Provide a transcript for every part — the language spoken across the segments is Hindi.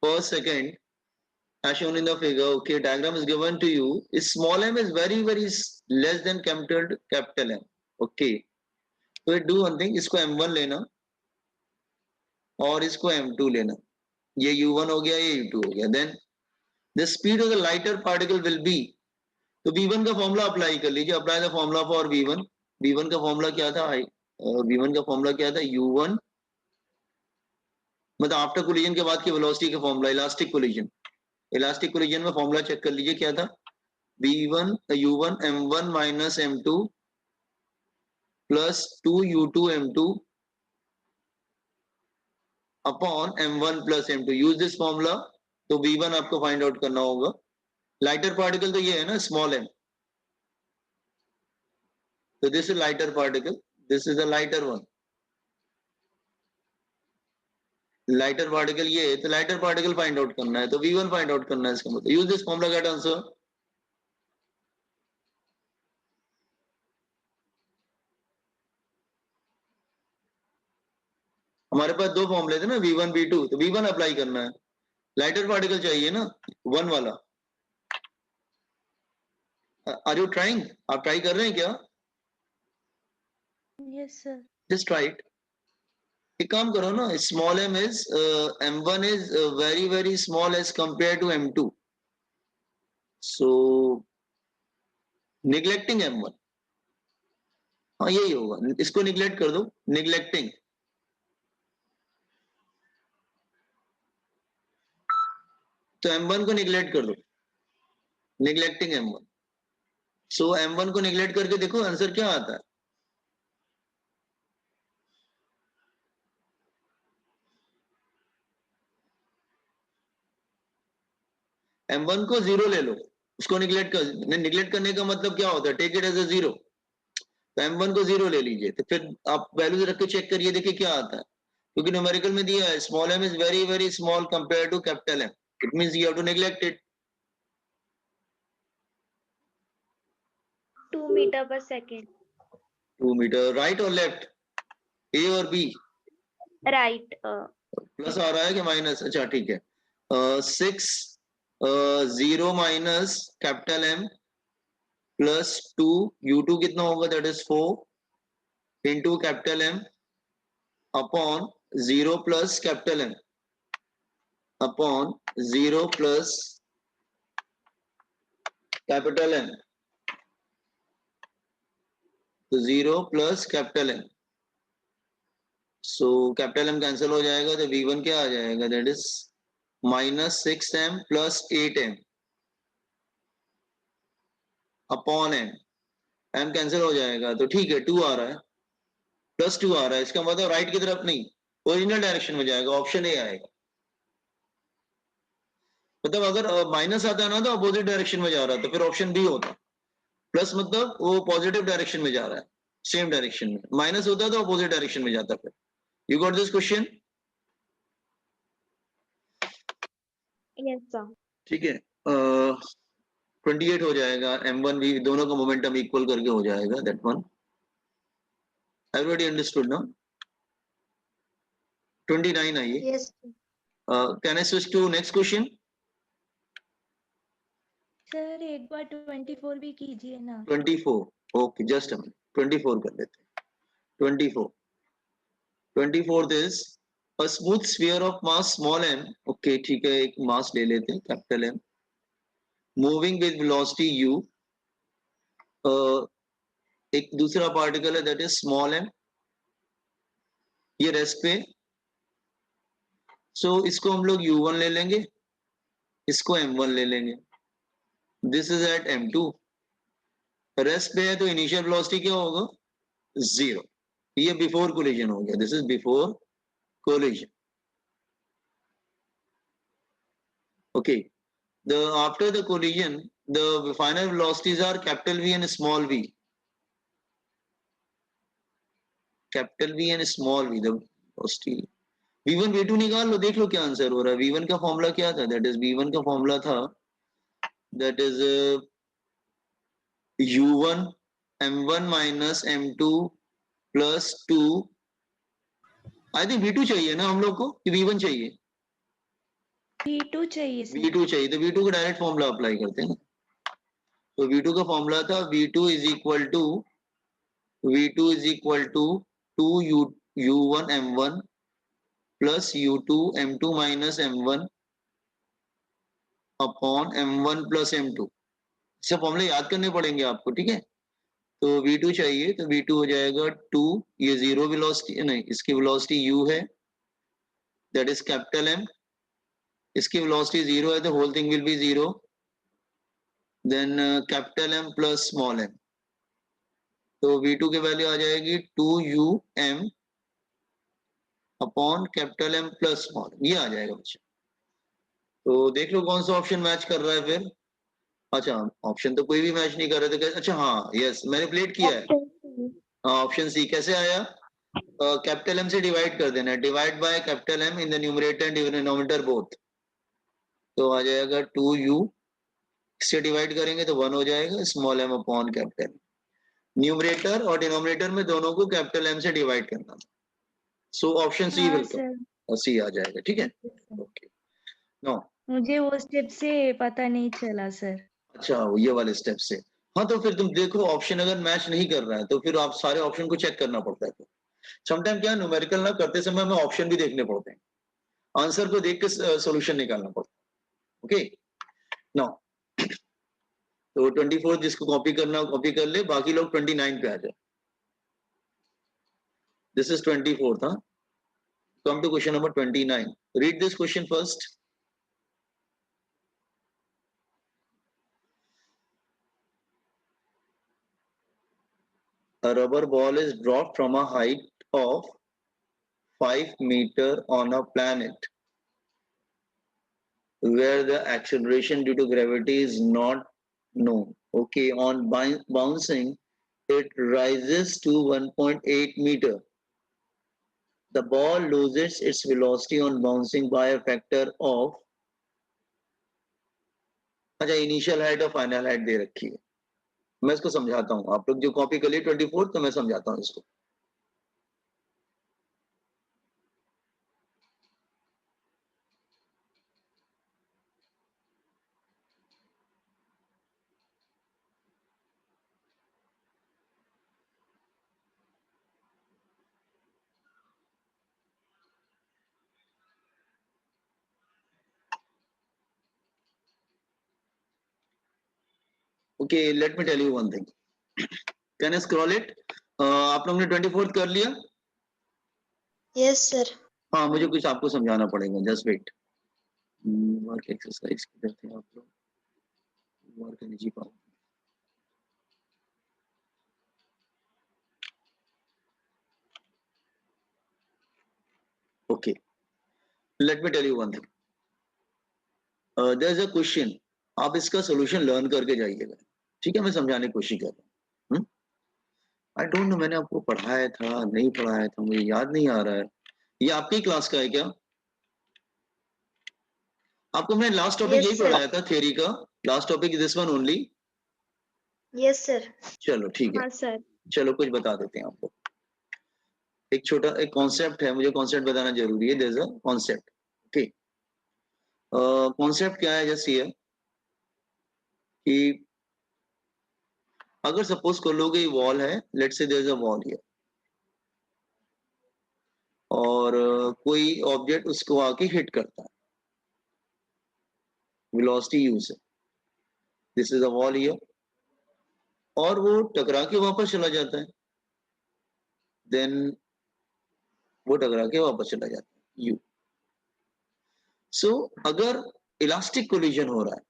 per second as shown in the figure. Okay, diagram is given to you. Small m is very less than capital M. Okay, so do one thing, इसको m1 लेना और इसको m2 लेना. ये u1 हो गया, ये u2 हो गया. Then the speed of the lighter particle will be, तो v1 का फॉर्मूला अप्लाई कर लीजिए. Apply the formula for v1. v1 का फॉर्मूला क्या था? v1 का फॉर्मूला क्या था? u1 मतलब आफ्टर कोलिजन के बाद की वेलोसिटी का formula, elastic collision. Elastic collision में फॉर्मूला चेक कर लीजिए क्या था? v1 u1 m1 minus m2 plus 2 u2 m2 upon m1 plus m2. Use this formula. तो v1 आपको फाइंड आउट करना होगा. लाइटर पार्टिकल तो ये है ना, स्मॉल m. तो this is lighter particle, this is the lighter one. Lighter particle ये है, तो लाइटर पार्टिकल फाइंड आउट करना है, तो v1 फाइंड आउट करना है. इसका मतलब use this formula, get answer. हमारे पास दो फॉर्मूले थे ना, v1 v2, तो v1 अप्लाई करना है. लाइटर पार्टिकल चाहिए ना, वन वाला. Are you trying? आप ट्राई कर रहे हैं क्या? Yes sir. Just try it. एक काम करो ना, small m is m1 is very small as compare to m2. So neglecting m1. हाँ यही होगा, इसको निग्लेक्ट कर दो. निग्लेक्टिंग, तो m1 को निग्लेक्ट कर दो. Neglecting m1. सो m1 को निग्लेक्ट करके देखो आंसर क्या आता है. m1 को जीरो ले लो, उसको निग्लेक्ट कर. निग्लेक्ट करने का मतलब क्या होता है? Take it as a zero. तो m1 को जीरो ले लीजिए, तो फिर आप वैल्यूज रख के चेक करिए, देखिए क्या आता है. क्योंकि न्यूमेरिकल में दिया है small m is very small compare to capital M. It means you have to neglect it. 2 meter per second. 2 metre. Right और लेफ्ट? ए और बी? राइट. प्लस आ रहा है कि माइनस? अच्छा ठीक है. 6 0 minus capital M plus 2 u2 कितना होगा? That is 4 into capital M upon 0 plus capital M upon 0 plus capital M. तो 0 plus capital M. So capital M cancel हो जाएगा, तो v1 क्या आ जाएगा? That is -6m plus 8m upon m. m cancel हो जाएगा, तो ठीक है 2 आ रहा है, प्लस 2 आ रहा है. इसका मतलब राइट की तरफ नहीं, ओरिजिनल डायरेक्शन में जाएगा. ऑप्शन ए आएगा. मतलब अगर माइनस आता है ना तो अपोजिट डायरेक्शन में जा रहा है, तो फिर ऑप्शन बी होता. प्लस मतलब वो पॉजिटिव डायरेक्शन में जा रहा है, सेम डायरेक्शन में. माइनस होता है तो अपोजिट डायरेक्शन में जाता. फिर you got this question? Yes sir. ठीक है. 28 हो जाएगा. m1 v दोनों का मोमेंटम इक्वल करके हो जाएगा. दैट वन एवरीबॉडी अंडरस्टूड ना? 29 आइए. Yes can I switch to next question? Sir. एक बार 24 भी कीजिए ना. 24. ओके जस्ट अ मिनट, 24 कर लेते हैं. 24. 24th is a smooth sphere of mass small m. Okay ठीक है, एक मास ले लेते हैं capital M, moving with velocity u. एक दूसरा पार्टिकल है दैट इज स्मॉल m, ये रेस्ट पे. सो इसको हम लोग u1 ले लेंगे, इसको m1 ले लेंगे. This is eight m2. Rest पे है तो इनिशियल वेलोसिटी क्या होगा? 0. ये बिफोर कोलिजन हो गया. This is before collision. Okay. The after the collision, the final velocities are capital V and small v. Capital V and small v. The velocity. V1 V2 निकाल लो, देख लो क्या आंसर हो रहा है. V1 का फॉर्मूला क्या था? दैट इज V1 का फॉर्मूला था that is U1 M1 minus M2 plus 2. I think V2 चाहिए ना हम लोग को कि V1 चाहिए? V2 चाहिए सर। V2 चाहिए तो V2 का डायरेक्ट फॉर्मूला अप्लाई करते हैं ना। तो V2 का फॉर्मूला था V2 is equal to 2 U1 M1 plus U2 M2 minus M1 upon M1 plus M2। इससे फॉर्मूले याद करने पड़ेंगे आपको, ठीक है। तो V2 चाहिए तो V2 हो जाएगा 2, ये जीरो वेलोसिटी नहीं, इसकी वेलोसिटी U है, दैट इज कैपिटल M। इसकी वेलोसिटी जीरो है तो whole thing will be zero, then capital M plus small m। तो V2 की वैल्यू आ जाएगी 2UM upon capital M plus small, ये आ जाएगा बच्चा। तो देख लो कौन सा ऑप्शन मैच कर रहा है फिर। अच्छा, ऑप्शन तो कोई भी मैच नहीं कर रहे थे। अच्छा हाँ, यस, मैंने प्लेट किया है। ऑप्शन सी कैसे आया? कैपिटल M से डिवाइड कर देना है, divide by capital M in the numerator and denominator both. तो आ जाएगा 2U, इससे डिवाइड करेंगे तो 1 हो जाएगा, small m upon capital. Numerator और डिनोमिनेटर में दोनों को कैपिटल M से डिवाइड करना। सो ऑप्शन सी हाँ विल सर। कम, सी आ जाएगा, ठीक है। ओके, नो, मुझे वो स्टेप से पता नहीं चला सर। अच्छा ये वाले स्टेप से। हाँ तो फिर तुम देखो ऑप्शन अगर मैच नहीं कर रहा है तो फिर आप सारे ऑप्शन को चेक करना पड़ता है। समटाइम क्या न्यूमेरिकल ना करते समय हमें ऑप्शन भी देखने पड़ते हैं, आंसर को देख के सॉल्यूशन निकालना पड़ता है। ओके, नाउ तो 24 जिसको कॉपी करना कॉपी कर ले, बाकी लोग 29 पे आ जाए। दिस इज 24 था। Come to question number 29। Read this question first. A rubber ball is dropped from a height of 5 meters on a planet where the acceleration due to gravity is not known. Okay, on bouncing, it rises to 1.8 meter. The ball loses its velocity on bouncing by a factor of, अच्छा इनिशियल हाइट और फाइनल हाइट दे रखी है। मैं इसको समझाता हूँ, आप लोग जो कॉपी कर लिए 24, तो मैं समझाता हूँ इसको। Okay, let me tell you one thing. Can I scroll it? आप लोगों ने 24 कर लिया? Yes sir. हाँ, मुझे कुछ आपको समझाना पड़ेगा, जस्ट वेट। वर्क एक्सरसाइज किधर थे आप लोग? Work energy power. Okay, let me tell you one thing. There is a question, आप इसका सॉल्यूशन लर्न करके जाइएगा, ठीक है। मैं समझाने की कोशिश कर रहा हूँ। आई डोंट नो मैंने आपको पढ़ाया था नहीं पढ़ाया था, मुझे याद नहीं आ रहा है। ये आपकी क्लास का है क्या? आपको मैंने लास्ट टॉपिक Yes, यही sir. पढ़ाया था थ्योरी का। Last topic this one only. Yes sir. चलो ठीक है, हाँ सर। चलो कुछ बता देते हैं आपको। एक छोटा एक कॉन्सेप्ट है, मुझे कॉन्सेप्ट बताना जरूरी है। There is a concept, okay. Concept क्या है? जैसे ये कि अगर सपोज कर लोगे वॉल है, let's say there is a wall here, और कोई ऑब्जेक्ट उसको आके हिट करता है, वेलोसिटी यू से, this is a wall here, और वो टकरा के वापस चला जाता है, देन वो टकरा के वापस चला जाता है यू। सो अगर इलास्टिक कोलिजन हो रहा है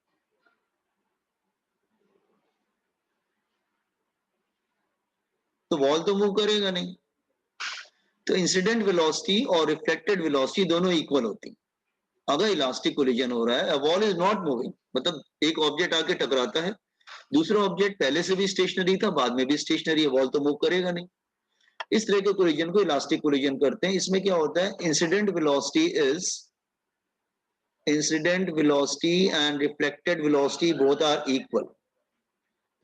तो वॉल तो मूव करेगा नहीं, तो इंसिडेंट वेलोसिटी और रिफ्लेक्टेड वेलोसिटी दोनों इक्वल होती। अगर इलास्टिक कोलिजन हो रहा है, वॉल इज नॉट मूविंग, मतलब एक ऑब्जेक्ट आके टकराता है, दूसरा ऑब्जेक्ट पहले से भी स्टेशनरी था, बाद में भी स्टेशनरी है, वॉल तो मूव करेगा नहीं। इस तरह के कोलिजन को इलास्टिक कोलिजन करते हैं। इसमें क्या होता है, incident velocity is incident velocity and reflected velocity both are equal.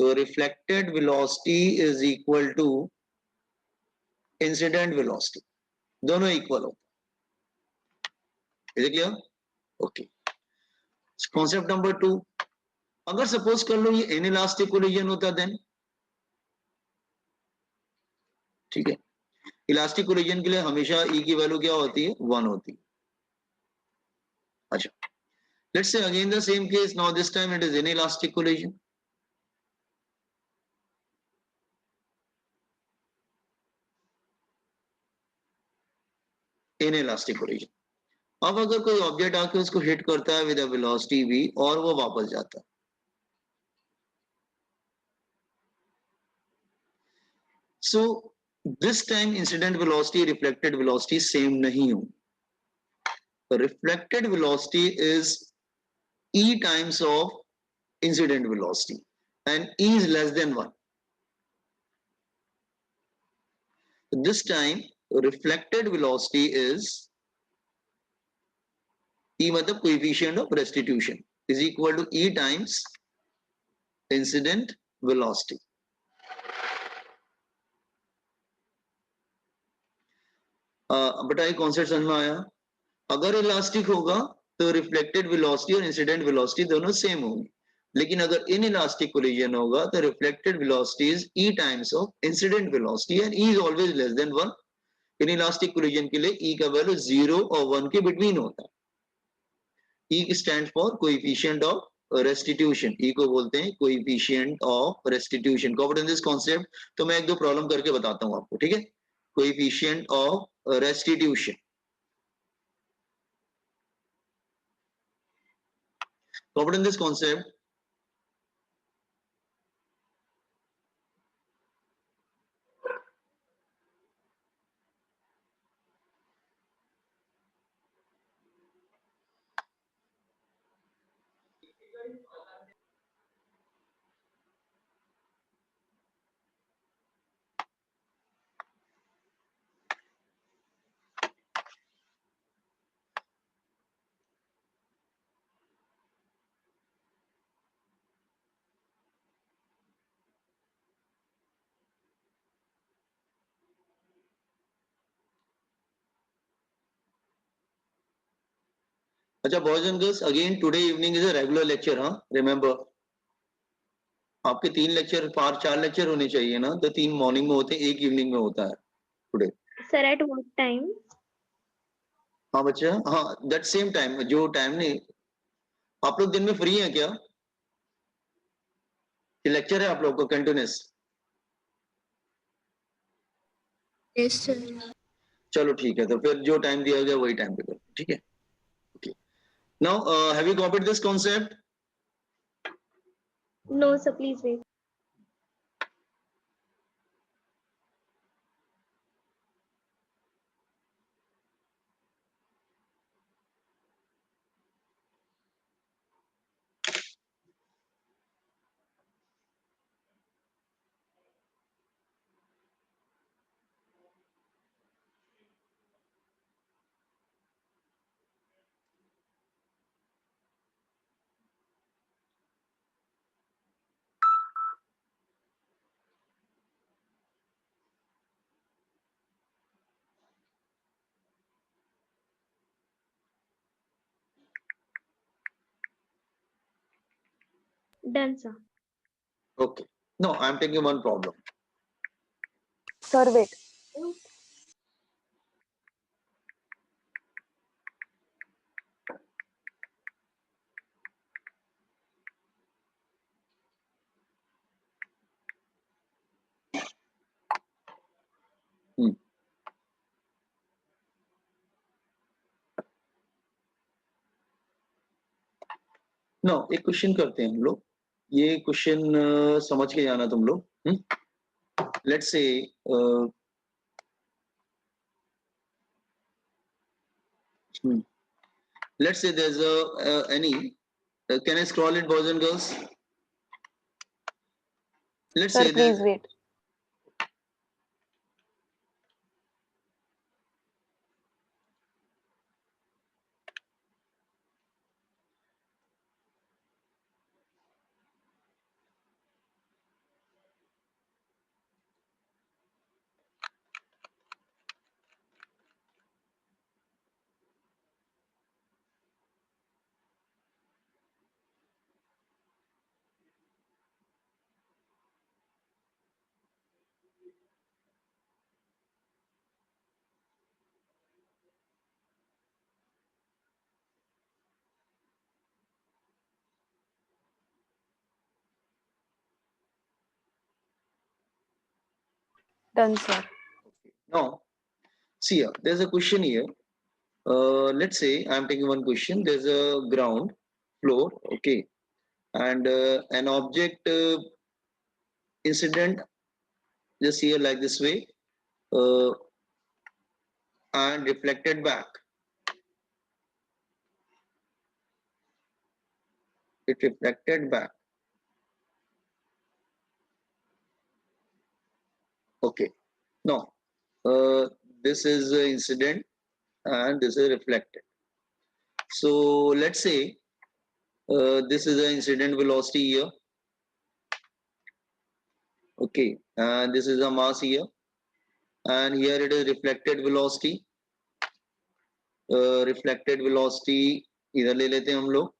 तो reflected velocity is equal to incident velocity, दोनों इक्वल होते हैं। Is it clear? Okay, concept number 2, अगर सपोज कर लो ये इनइलास्टिक कोलिजन होता देन, ठीक है, इलास्टिक कोलिजन के लिए हमेशा ई की वैल्यू क्या होती है, 1 होती है। अच्छा, let's say again the same case, now this time it is inelastic collision. Inelastic collision, अब अगर कोई ऑब्जेक्ट आके उसको हिट करता है विद अ वेलोसिटी v और वो वापस जाता है, so this time incident velocity reflected velocity same नहीं हो। Reflected velocity is e times of incident velocity and e is less than 1. This time reflected velocity is e मतलब coefficient of restitution is equal to e times incident velocity. बेटा ये कॉन्सेप्ट समझ में आया? अगर इलास्टिक होगा तो रिफ्लेक्टेड वेलोसिटी और इंसिडेंट वेलोसिटी दोनों सेम होंगी, लेकिन अगर इन इलास्टिक कोलिजन होगा तो reflected velocity is e times of incident velocity and e is always less than 1। In elastic collision के लिए e का वैल्यू 0 और 1 के बिटवीन होता है। E stand for coefficient of restitution, e को बोलते हैं coefficient of restitution. Coward in this concept, तो मैं एक दो प्रॉब्लम करके बताता हूं आपको, ठीक है। Coefficient of restitution, covered in this concept, अच्छा boys and girls, again today evening is a regular lecture, हाँ रिमेंबर। आपके 3 लेक्चर, 4 लेक्चर होने चाहिए ना, तो 3 मॉर्निंग में होते हैं, 1 इवनिंग में होता है today. Sir, at what time? हाँ बच्चा, हाँ दैट सेम टाइम, जो टाइम नहीं, आप लोग दिन में फ्री हैं क्या? ये लेक्चर है आप लोग को कंटिन्यूस? Yes, sir. चलो ठीक है, तो फिर जो टाइम दिया गया वही टाइम पे करो, ठीक है। Okay, now have you copied this concept? No, sir, please wait. Done, sir. Okay, no, I'm taking one problem. Sir, wait. No, एक क्वेश्चन करते हैं हम लोग, ये क्वेश्चन समझ के जाना तुम लोग। Let's say let's say there's a any can I scroll it, boys and girls? Let's Sir, say please there's wait. Done, sir. Now, see here, there's a question here. Let's say I'm taking one question. There's a ground floor, okay, and an object incident just here like this way, and reflected back. It reflected back. Okay. Now, this is the incident and this is reflected. So let's say this is the incident velocity here. Okay, and this is the mass here, and here it is reflected velocity. Reflected velocity इधर ले लेते हैं हम लोग.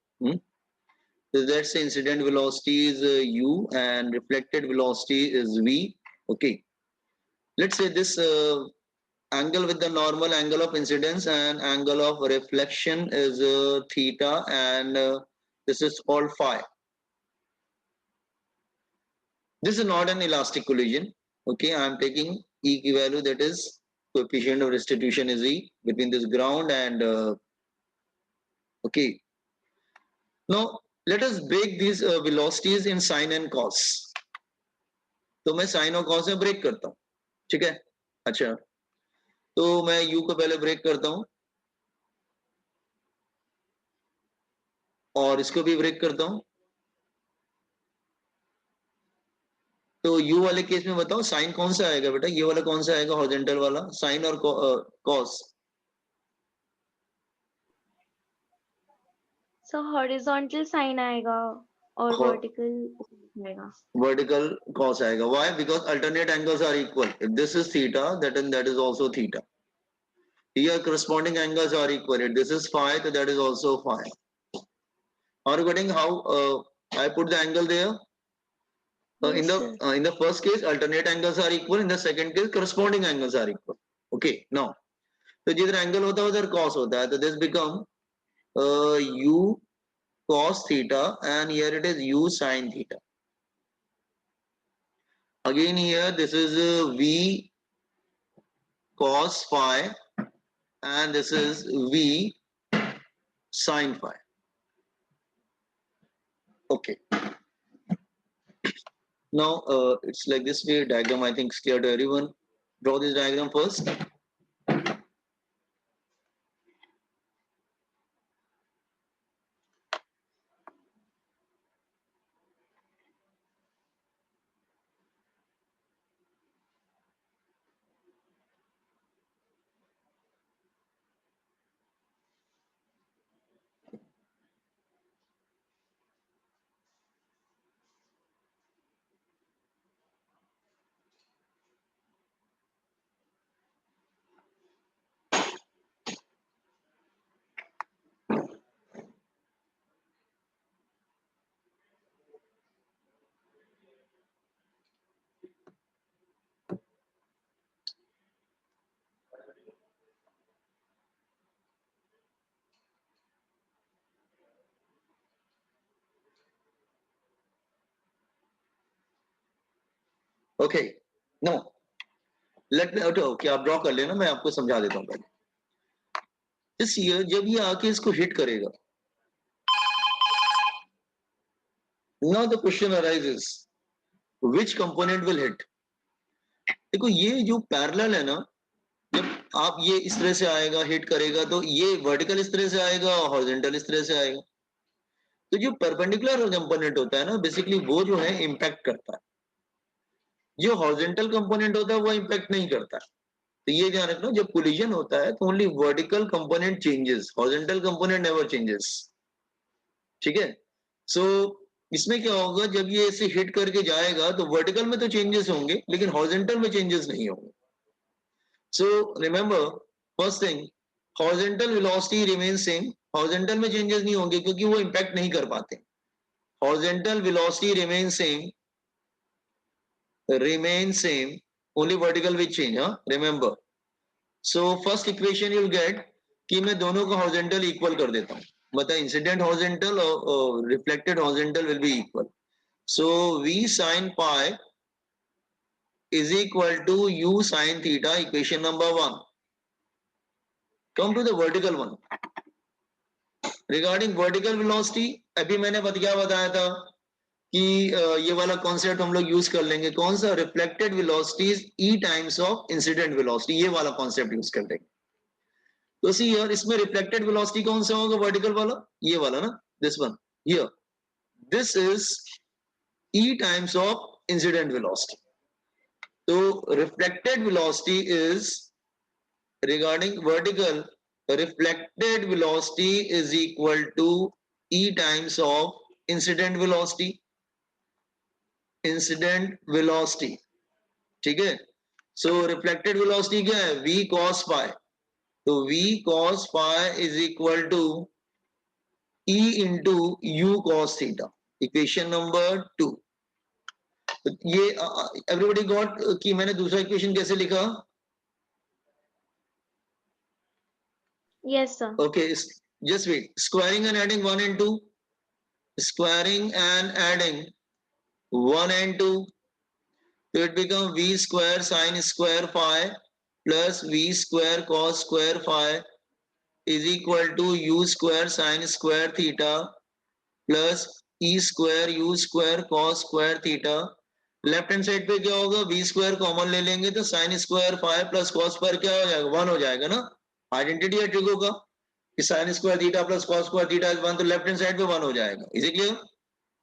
So that's the incident velocity is u and reflected velocity is v. Okay, let's say this angle with the normal angle of incidence and angle of reflection is theta, and this is called phi. This is not an elastic collision. Okay, I am taking E की value, that is coefficient of restitution is E between this ground and okay. Now let us break these velocities in sine and cos. तो मैं sin और cos में break करता हूँ, ठीक है? अच्छा, तो मैं U को पहले break करता हूँ और इसको भी break करता हूँ. तो U वाले केस में बताओ साइन कौन सा आएगा बेटा? ये वाला कौन सा आएगा? हॉरिजॉन्टल वाला साइन और कॉस. So horizontal sine आएगा और vertical आएगा. Vertical cos आएगा. Why? Because alternate angles are equal. If this is theta, that is also theta. Here corresponding angles are equal. If this is phi, so that is also phi. Are you getting how I put the angle there? Yes, In the first case, alternate angles are equal. In the second case, corresponding angles are equal. Okay. Now, तो जिधर angle होता है उधर cos होता है. तो this become u cos theta, and here it is u sin theta. Again here this is v cos phi, and this is v sin phi. Okay. Now it's like this way. Diagram I think is clear to everyone. Draw this diagram first. Okay, no let me okay, आप ड्रॉ कर लेना, मैं आपको समझा देता हूँ पहले. इस ईयर जब ये आके इसको हिट करेगा, now the question arises which component will hit. देखो ये जो पैरेलल है ना, जब आप ये इस तरह से आएगा हिट करेगा तो ये वर्टिकल इस तरह से आएगा, हॉरिजॉन्टल इस तरह से आएगा. तो जो परपेंडिकुलर कंपोनेंट होता है ना, बेसिकली वो जो है इंपैक्ट करता है. जो हॉरिजॉन्टल कंपोनेंट होता है वो इंपैक्ट नहीं करता है. तो ये ध्यान रखना, जब कोलिजन होता है तो only vertical component changes, horizontal component never changes. ठीक है. सो इसमें क्या होगा, जब ये ऐसे हिट करके जाएगा तो वर्टिकल में तो चेंजेस होंगे लेकिन हॉरिजॉन्टल में चेंजेस नहीं होंगे. So remember first thing, horizontal velocity remain same. Horizontal में चेंजेस नहीं होंगे क्योंकि वो इंपैक्ट नहीं कर पाते. Horizontal velocity remain same, only vertical will change. Remember, so first equation you'll get कि मैं दोनों को हॉरिजॉन्टल इक्वल कर देता हूँ. मतलब इंसिडेंट हॉरिजॉन्टल और reflected horizontal will be equal. So v sin pi is equal to u sin theta, equation number 1. Come to the vertical one. Regarding vertical velocity, अभी मैंने क्या बताया था कि ये वाला कॉन्सेप्ट हम लोग यूज कर लेंगे. कौन सा? Reflected velocity is e times of incident velocity. ये वाला कॉन्सेप्ट यूज कर लेंगे. तो सी यार, इसमें रिफ्लेक्टेड वेलोसिटी कौन सा होगा? वर्टिकल वाला, ये वाला ना, this one here. This is e times of incident velocity. तो reflected velocity is regarding vertical, reflected velocity is equal to e times of incident velocity. Incident velocity, ठीक है. So reflected velocity क्या है? v cos phi. तो v cos phi is equal to e into u cos theta. Equation number 2. ये everybody got कि मैंने दूसरा इक्वेशन कैसे लिखा? Yes, sir. Okay, just wait. Squaring and adding 1 and 2. Squaring and adding 1 and 2. So it becomes v square sin square phi plus v square cos square phi is equal to u square sin square theta plus e square u square cos square theta. Left hand side पे क्या होगा? v स्क्वायर कॉमन ले लेंगे तो sin square phi plus cos square क्या हो जाएगा? 1 हो जाएगा ना. आइडेंटिटी है ट्रिगो का कि sin square theta plus cos square theta is 1, तो लेफ्ट हैंड साइड पे 1 हो जाएगा. Is it clear?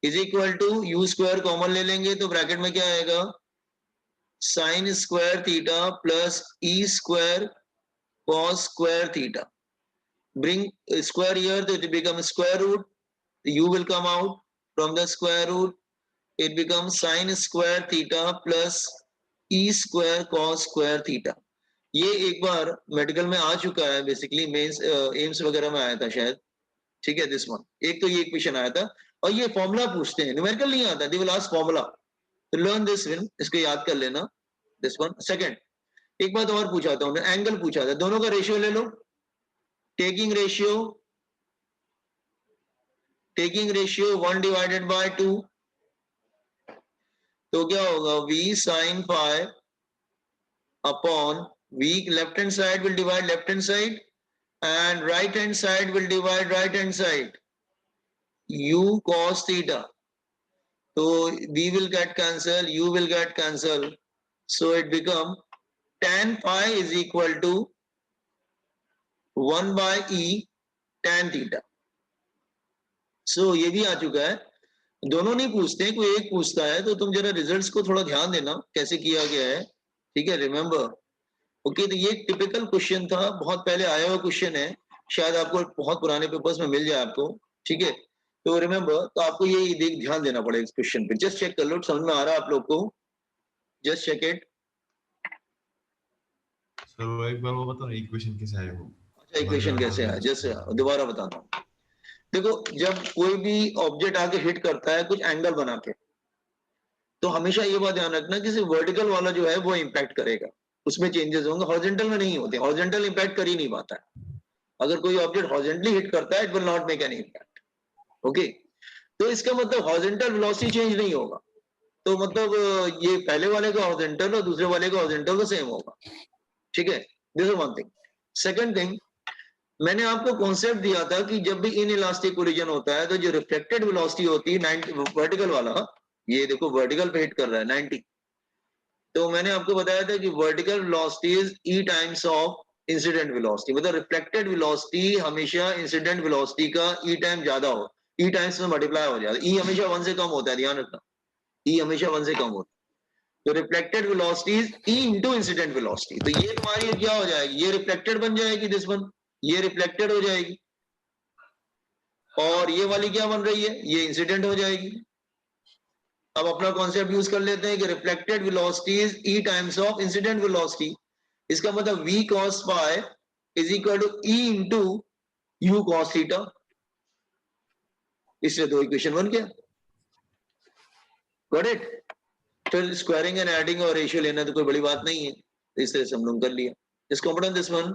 Is equal to u square common ले लेंगे तो ब्रैकेट में क्या आएगा? sin square theta plus e square cos square theta. Bring square here, so it becomes square root. U will come out from the square root. It becomes sin square theta plus e square cos square theta. ये एक बार मेडिकल में आ चुका है, बेसिकली मेंस एम्स वगैरह में आया था शायद. ठीक है, दिस वन. एक तो ये क्वेश्चन आया था और ये फॉर्मूला पूछते हैं, न्यूमेरिकल नहीं आता. दे विल आस्क फॉर्मूला, तो लर्न दिस वन, इसको याद कर लेना. This one. सेकंड, एक बात और पूछा था उन्होंने, एंगल पूछा था. दोनों का रेशियो ले लो. टेकिंग रेशियो 1 डिवाइडेड बाय 2, तो क्या होगा? v sin phi upon v. Left hand side will divide left hand side and right hand side will divide right hand side. U cos theta. So v will get cancelled, u will get cancelled. So it become tan phi is equal to 1 by e tan theta. So ये भी आ चुका है. दोनों नहीं पूछते हैं, कोई एक पूछता है. तो तुम जरा रिजल्ट्स को थोड़ा ध्यान देना कैसे किया गया है. ठीक है, रिमेंबर. ओके, तो ये टिपिकल क्वेश्चन था, बहुत पहले आया हुआ क्वेश्चन है. शायद आपको बहुत पुराने पेपर्स में मिल जाए आपको. ठीक है, तो रिमेंबर, तो आपको ये ध्यान देना पड़ेगा इस क्वेश्चन पे. जस्ट चेक कर लो, समझ में आ रहा है आप लोग को? Just check it. सर एक बार वो बताओ इक्वेशन कैसे आया वो? अच्छा, इक्वेशन कैसे आया? जस्ट दोबारा बताता हूँ. देखो, जब कोई भी ऑब्जेक्ट आके हिट करता है कुछ एंगल बना के, तो हमेशा ये बात ध्यान रखना कि सिर्फ वर्टिकल वाला जो है वो इंपैक्ट करेगा, उसमें चेंजेस होंगे. हॉरिजॉन्टल में नहीं होते. हॉरिजॉन्टल इंपैक्ट कर ही नहीं पाता है. अगर कोई ऑब्जेक्ट हॉरिजॉन्टली हिट करता है, it will not make any impact. Okay, तो इसका मतलब हॉरिजॉन्टल वेलोसिटी चेंज नहीं होगा. तो मतलब ये पहले वाले का हॉरिजॉन्टल और दूसरे वाले का हॉरिजॉन्टल तो सेम होगा. ठीक है, this is one thing. Second thing, मैंने आपको कॉन्सेप्ट दिया था कि जब भी इनइलास्टिक कोलिजन होता है तो जो रिफ्लेक्टेड वेलोसिटी होती है 90 वर्टिकल वाला, ये देखो वर्टिकल पे हिट कर रहा है 90, तो मैंने आपको बताया था कि vertical velocity is e times of incident velocity. मतलब रिफ्लेक्टेड वेलोसिटी हमेशा इंसिडेंट वेलोसिटी का ई टाइम ज्यादा हो, ई टाइम्स में मल्टीप्लाई हो जाता है. ई हमेशा 1 से कम होता है, ध्यान रखना. ई हमेशा 1 से कम होता है. तो reflected velocity is E into incident velocity. तो ये तुम्हारी क्या हो जाएगी? ये रिफ्लेक्टेड बन जाएगी, दिस वन, ये रिफ्लेक्टेड हो जाएगी. और ये वाली क्या बन रही है? ये इंसिडेंट हो जाएगी. अब अपना कॉन्सेप्ट यूज कर लेते हैं कि reflected velocity is e times of incident velocity. इसका मतलब v cos phi is equal to e into u cos theta. इससे दो इक्वेशन बन गया. Got it? फिर स्क्वायरिंग एंड एडिंग और रेशियो लेना तो कोई बड़ी बात नहीं है. इस तरह से हम लोग कर लिया. इस कॉम्पिटेंट दिस वन.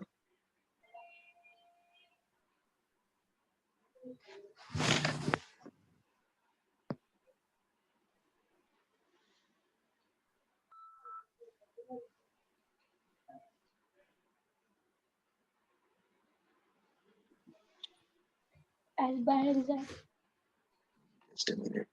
आज बाहर जा. Just a minute.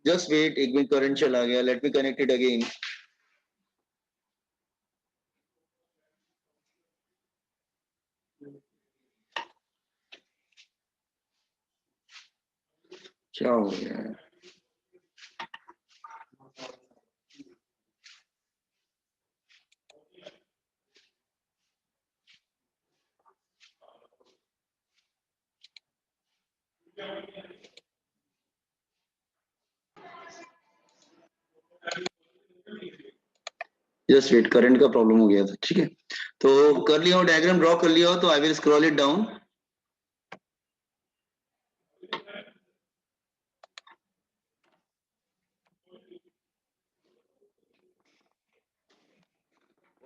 Just wait, एक मिनट करंट चला गया. Let me connect it again. क्या हो गया है? जस्ट वेट, करंट का प्रॉब्लम हो गया था. ठीक है, तो कर लिया हो, डायग्राम ड्रॉ कर लिया हो, तो I will scroll it down.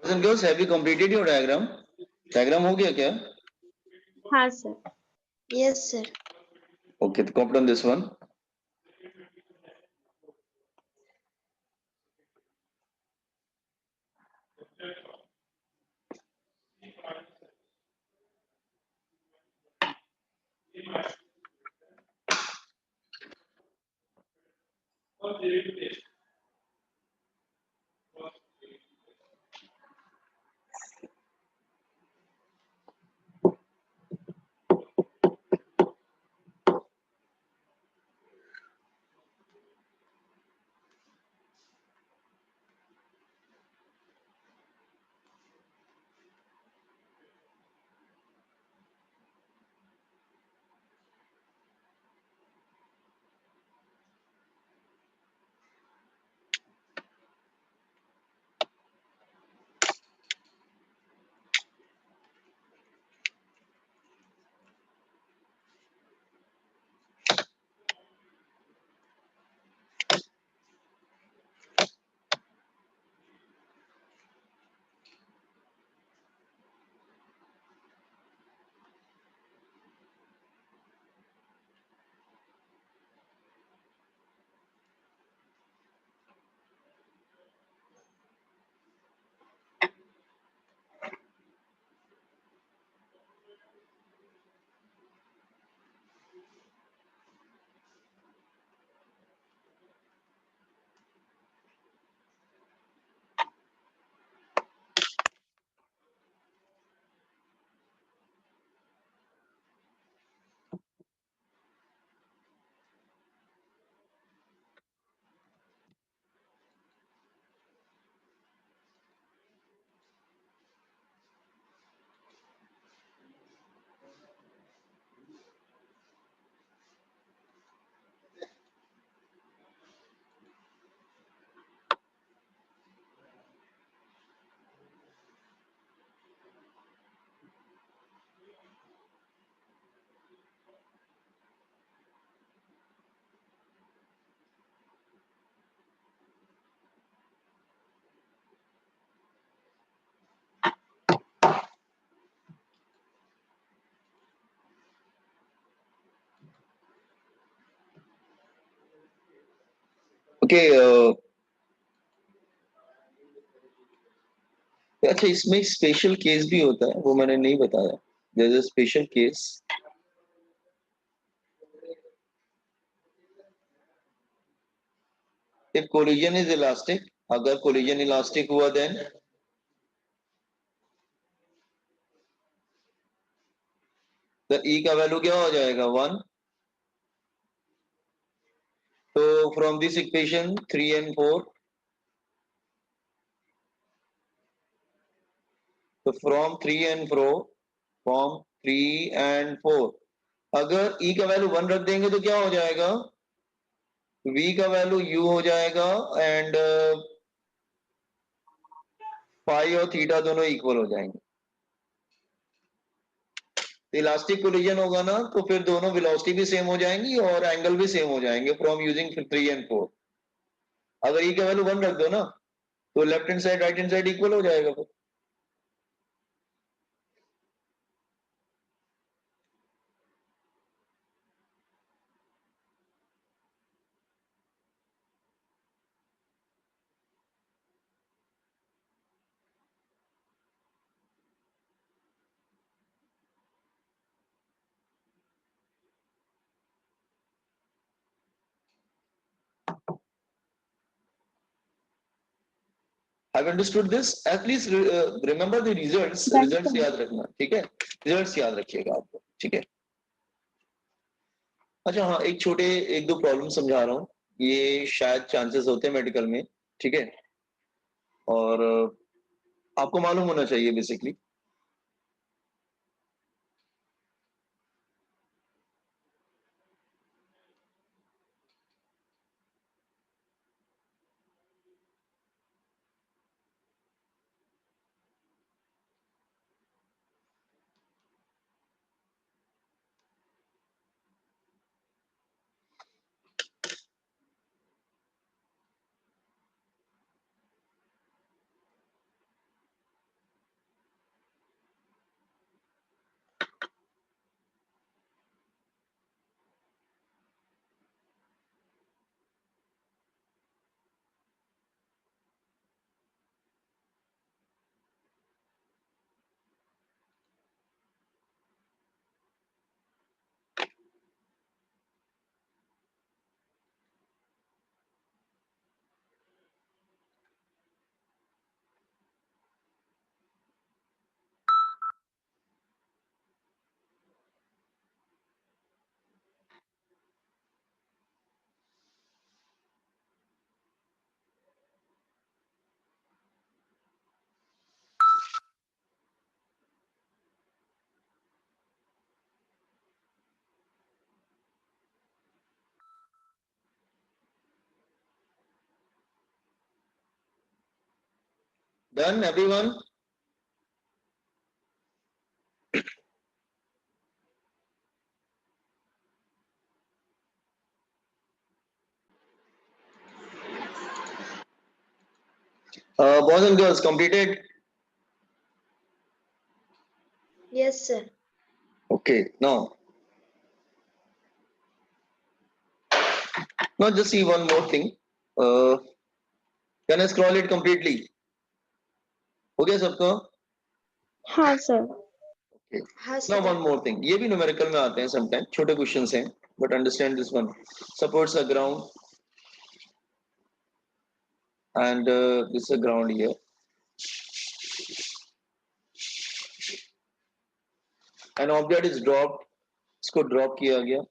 Girls, have you completed your diagram? Diagram हो गया क्या? हाँ सर. Yes, sir. ओके, तो copy on this one. Okay, अच्छा इसमें स्पेशल केस भी होता है, वो मैंने नहीं बताया. there is a special case. If collision is elastic, अगर collision elastic हुआ then the E का वैल्यू क्या हो जाएगा 1. तो from this equation 3 and 4, तो from 3 and 4 अगर E का वैल्यू 1 रख देंगे तो क्या हो जाएगा, V का वैल्यू U हो जाएगा एंड फाई और थीटा दोनों इक्वल हो जाएंगे. इलास्टिक कोलिजन होगा ना तो फिर दोनों वेलोसिटी भी सेम हो जाएंगी और एंगल भी सेम हो जाएंगे फ्रॉम यूजिंग 3 and 4. अगर E का वैल्यू 1 रख दो ना तो left hand side right hand side equal हो जाएगा फिर. Have understood this? At least remember the results. Results याद रखना, ठीक है? Results याद रखिएगा आपको, ठीक है? अच्छा हाँ, एक दो प्रॉब्लम समझा रहा हूँ. ये शायद चांसेस होते हैं मेडिकल में, ठीक है? और आपको मालूम होना चाहिए basically. Done, everyone? Boys and girls, completed? Yes, sir. Okay, now just see one more thing. Can I scroll it completely? हो गया सबका? हाँ, sir. Okay. हाँ, Now sir. one more thing. ये भी न्यूमेरिकल में आते हैं sometimes. छोटे क्वेश्चंस हैं, but understand this one. Supports a ground, and this is a ground here. An object is dropped. इसको drop किया गया.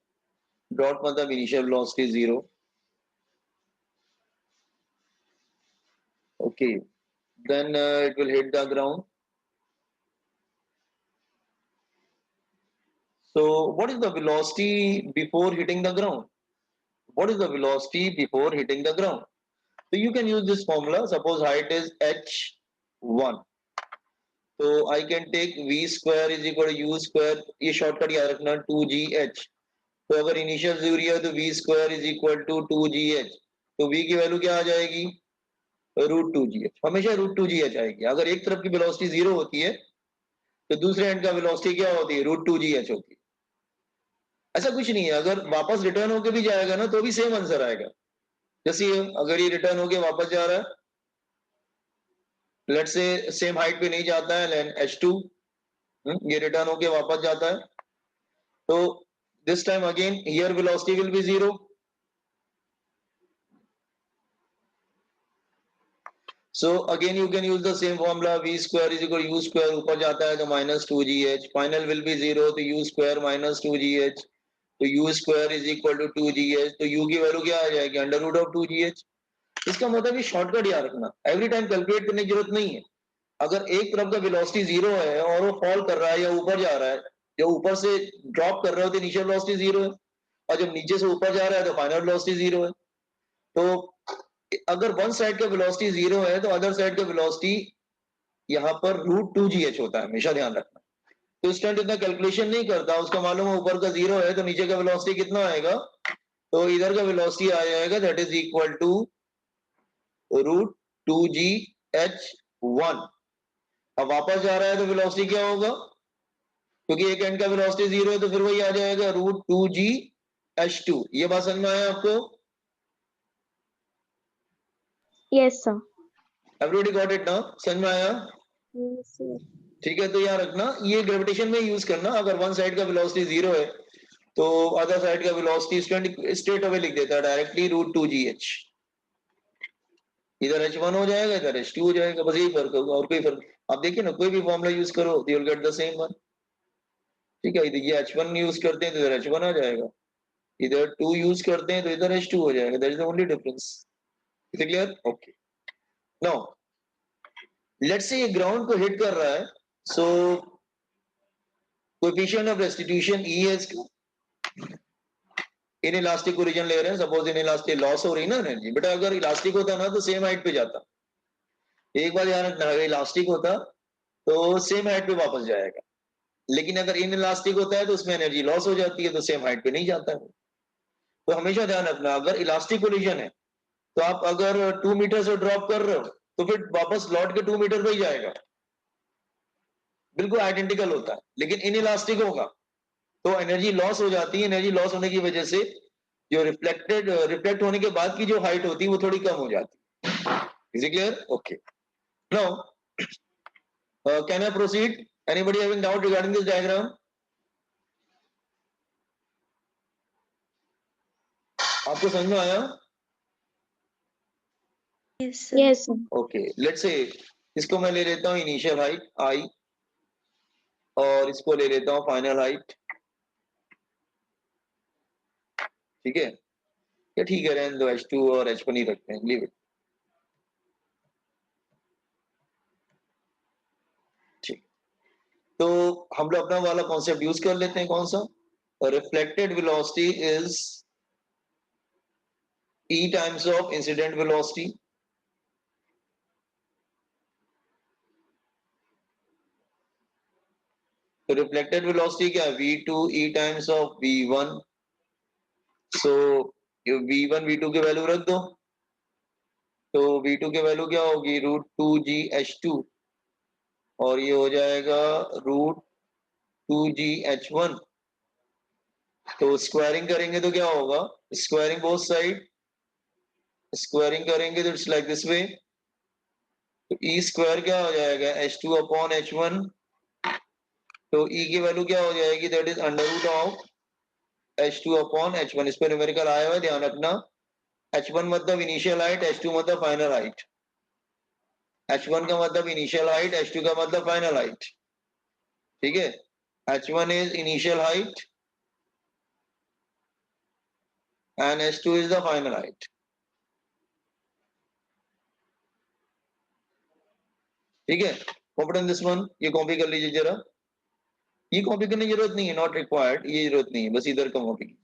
Drop मतलब initial velocity 0. Okay. Then it will hit the ground. So what is the velocity before hitting the ground? What is the velocity before hitting the ground? So you can use this formula. Suppose height is h1. So I can take v square is equal to u square. ये shortcut याद रखना 2gh. तो अगर initial दूरी है तो v square is equal to 2gh. तो v की वैल्यू क्या आ जाएगी? √2gh. हमेशा √2gh आएगी. अगर एक तरफ की velocity 0 होती है तो दूसरे एंड का velocity क्या होती है? √2gh होती है. ऐसा कुछ नहीं है. अगर वापस रिटर्न होके भी जाएगा ना तो भी सेम आंसर आएगा. जैसे अगर ये रिटर्न होके वापस जा रहा है, लेट्स से सेम हाइट पे नहीं जाता है, लेन h2, ये रिटर्न होके वापस जाता है। तो this time again here velocity will be 0। So again you can use the same formula, v square is equal to u square, ऊपर जाता है तो minus 2gh, final will be 0, तो u square minus 2gh, तो u square is equal to 2gh, तो u की वैल्यू क्या आ जाएगी, अंडर रूट ऑफ 2gh। इसका मतलब ये शॉर्टकट याद रखना, एवरी टाइम कैलकुलेट करने की जरूरत नहीं है। अगर एक तरफ का वेलोसिटी 0 है और वो फॉल कर रहा है या ऊपर जा रहा है, या ऊपर से ड्रॉप कर रहे हो तो इनिशियल वेलोसिटी 0 है, और जब नीचे से ऊपर जा रहा है तो फाइनल वेलोसिटी 0 है। तो अगर वन साइड का वेलोसिटी 0 है तो अदर साइड का वेलोसिटी यहाँ पर √2gh होता है, हमेशा ध्यान रखना। तो स्टूडेंट इतना कैलकुलेशन नहीं करता, उसका मालूम है ऊपर का 0 है तो नीचे का वेलोसिटी कितना आएगा, तो इधर का वेलोसिटी आ जाएगा that is equal to √2gh1। अब वापस जा रहा है तो वेलोसिटी क्या होगा, क्योंकि एक एंड का वेलोसिटी 0 है तो फिर वही आ जाएगा √2gh2। ये बात समझ में आया आपको? Yes, sir. Everybody got it ना, समझ में आया? Yes, sir. ठीक है, तो याद रखना ये ग्रेविटेशन में यूज करना, अगर वन साइड का वेलोसिटी 0 है तो अदर साइड का वेलोसिटी स्ट्रेट अवे लिख देता है डायरेक्टली √2gh। इधर h1 हो जाएगा, इधर h2 हो जाएगा, बस यही फर्क होगा और कोई फर्क। आप देखिए ना, कोई भी फॉर्मूला यूज करो you will get the same one. ठीक है, इधर ये h1 यूज करते हैं तो इधर h1 आ जाएगा, इधर 2 यूज करते हैं तो इधर h2 हो जाएगा, that is the only difference. Is it clear? Okay, now let's say ये ग्राउंड को हिट कर रहा है, सो कोएफिशिएंट ऑफ रेस्टिट्यूशन E है इसका। इन इलास्टिक ओरिजिन ले रहे हैं, सपोज इन इलास्टिक लॉस हो रही ना एनर्जी, बेटा अगर इलास्टिक होता ना तो सेम हाइट पे जाता। एक बार ध्यान रखना, अगर इलास्टिक होता तो सेम हाइट पे वापस जाएगा, लेकिन अगर इन इलास्टिक होता है तो उसमें एनर्जी लॉस हो जाती है तो सेम हाइट पे नहीं जाता है। तो हमेशा ध्यान रखना, अगर इलास्टिक कोलिजन है तो आप अगर 2 मीटर से ड्रॉप कर रहे हो तो फिर वापस लौट के 2 मीटर पे ही जाएगा, बिल्कुल आइडेंटिकल होता है। लेकिन इन इलास्टिक होगा तो एनर्जी लॉस हो जाती है, एनर्जी लॉस होने की वजह से जो रिफ्लेक्ट होने के बाद की जो हाइट होती है वो थोड़ी कम हो जाती है। Is it clear? Okay, now can I proceed? Anybody having doubt regarding this diagram? आपको समझ में आया? Yes, sir. Yes, sir. Okay, let's say इसको मैं ले लेता हूँ इनिशियल हाइट I और इसको ले लेता हूँ फाइनल हाइट। ठीक है, या ठीक है रहने दो, H2 और H1 ही रखते हैं, लीव इट। ठीक, तो हम लोग अपना वाला कॉन्सेप्ट यूज कर लेते हैं, कौन सा? Reflected velocity is E times of incident velocity. तो रिफ्लेक्टेड वेलोसिटी क्या है? v2 E times of v1। So v1 v2 की वैल्यू रख दो, तो v2 की वैल्यू क्या होगी, √2gh2, और ये हो जाएगा √2gh1। तो स्क्वायरिंग करेंगे तो क्या होगा, स्क्वायरिंग बोथ साइड, स्क्वायरिंग करेंगे तो इट्स लाइक दिस वे। तो ई स्क्वायर क्या हो जाएगा, h2 अपॉन h1। तो ई की वैल्यू क्या हो जाएगी, that is under root of h2 upon h1। इस पर न्यूमेरिकल आया हुआ है, ध्यान रखना। h1 मतलब इनिशियल हाइट, h2 मतलब फाइनल हाइट। h1 का मतलब इनिशियल हाइट, h2 का मतलब फाइनल हाइट। ठीक है, h1 is initial height and h2 is the final height। ठीक है, कॉन्फिडेंस दिस वन, ये कॉपी कर लीजिए जरा। ये कॉपी करने की जरूरत नहीं है, नॉट रिक्वायर्ड, ये जरूरत नहीं है, बस इधर का कॉपी कीजिए।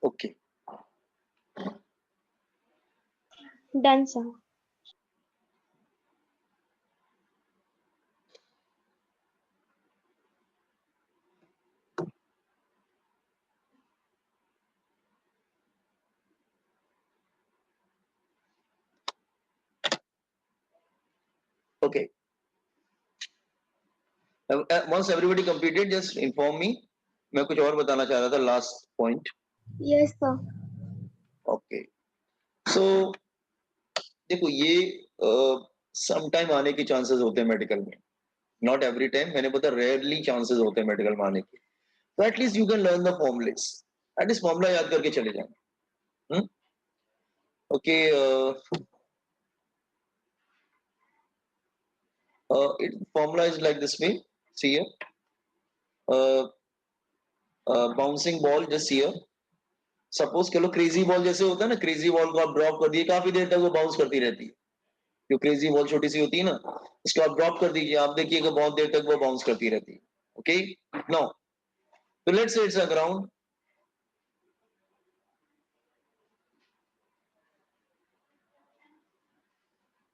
Okay Done, sir. okay. Once everybody completed, just inform me. मैं कुछ और बताना चाह रहा था last point. Yes, sir. Okay so देखो ये सम टाइम आने के चांसेस होते हैं मेडिकल में, नॉट एवरी टाइम. मैंने पता रेयरली चांसेस होते हैं मेडिकल में आने के. तो at least you can learn the formulas, at least formula याद करके चले जाएं. Okay formula is like this way. See here bouncing ball, just see here. Suppose करो क्रेजी बॉल जैसे होता है ना, क्रेजी बॉल को आप ड्रॉप कर दिए, काफी देर तक वो बाउंस करती रहती है. जो क्रेजी बॉल छोटी सी होती है ना, उसको आप ड्रॉप कर दीजिए, आप देखिएगा बहुत देर तक वो बाउंस करती रहती है. ओके नाउ तो let's say it's a ground.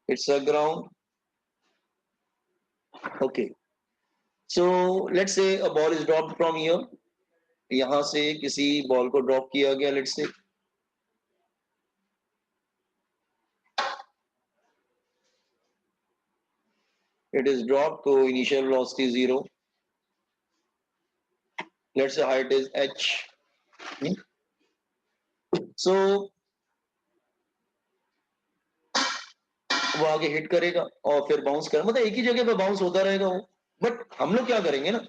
It's a ground. Okay so let's say a ball is dropped from here. यहां से किसी बॉल को ड्रॉप किया गया, let's say it is dropped to initial velocity 0. Let's say height is h. So वो आगे हिट करेगा और फिर बाउंस कर, मतलब एक ही जगह पे बाउंस होता रहेगा वो. बट हम लोग क्या करेंगे ना,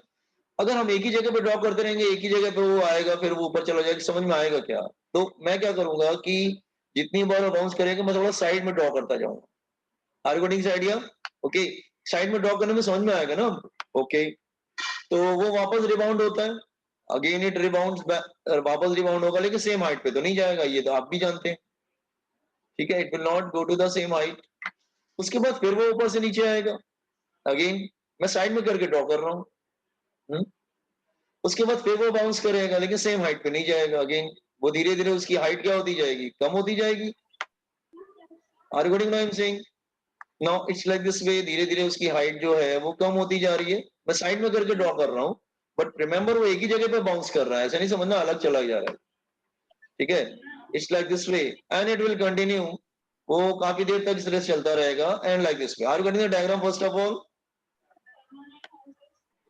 अगर हम एक ही जगह पे ड्रॉप करते रहेंगे, एक ही जगह पे वो आएगा, फिर वो ऊपर चला जाएगा, समझ में आएगा क्या? तो मैं क्या करूंगा कि जितनी बार वो बाउंस करेगा मैं थोड़ा साइड में ड्रॉ करता जाऊंगा. Are you getting this idea? Okay side में ड्रॉ करने में समझ में आएगा ना. ओके तो वो वापस रिबाउंड होता है, अगेन इट रिबाउंड्स बैक, वापस रिबाउंड होगा, लेकिन सेम हाइट पे तो नहीं जाएगा, ये तो आप भी जानते हैं. ठीक है, it will not go to the same height. उसके बाद फिर वो ऊपर से नीचे आएगा, अगेन मैं साइड में करके ड्रॉ कर रहा हूँ. उसके बाद फिर वो बाउंस करेगा, लेकिन सेम हाइट पे नहीं जाएगा, अगेन वो धीरे धीरे उसकी हाइट क्या होती जाएगी, कम होती जाएगी. Are you getting what I am saying? Now it's like this way, धीरे धीरे उसकी हाइट जो है वो कम होती जा रही है. मैं साइड में करके ड्रॉ कर रहा हूँ, बट रिमेंबर वो एक ही जगह पे बाउंस कर रहा है, ऐसा नहीं समझना अलग चला जा रहा है. ठीक है, it's like this way and it will continue. वो काफी देर तक इस तरह से चलता रहेगा and like this way. Are you getting the diagram first of all?